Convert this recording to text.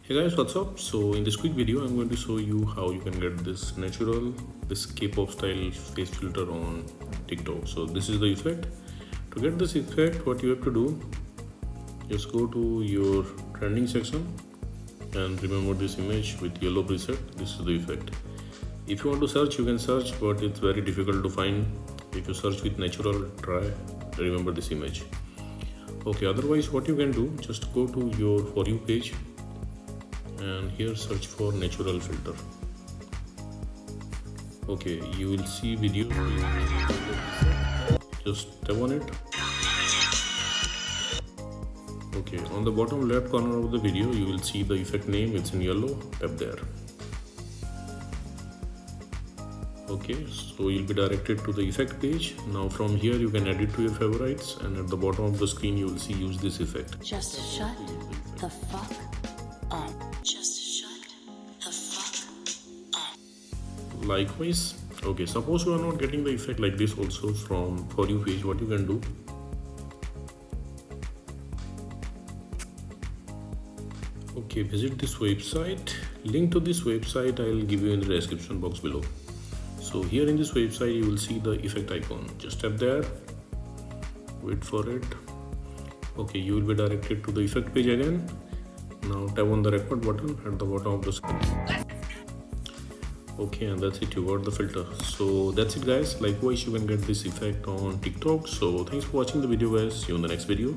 Hey guys, what's up? So in this quick video I'm going to show you how you can get this K-pop style face filter on TikTok. So this is the effect. To get this effect, what you have to do, just go to your trending section and remember this image with yellow preset. This is the effect. If you want to search, you can search, but it's very difficult to find. If you search with natural, try remember this image. Okay, otherwise what you can do, just go to your For You page and here search for natural filter. Okay, you will see video, just tap on it. Okay, on the bottom left corner of the video you will see the effect name, it's in yellow, tap there. Okay, so you'll be directed to the effect page. Now from here you can add it to your favorites, and at the bottom of the screen you will see use this effect. Just shut the fuck up. Just shut the fuck up. Likewise, okay, suppose you are not getting the effect like this also from For You page, what you can do, okay, visit this website. Link to this website I will give you in the description box below. So here in this website you will see the effect icon, just tap there, wait for it. Okay, you will be directed to the effect page again. Now tap on the record button at the bottom of the screen. Okay, and that's it, you got the filter. So that's it guys. Likewise you can get this effect on TikTok. So thanks for watching the video guys, see you in the next video.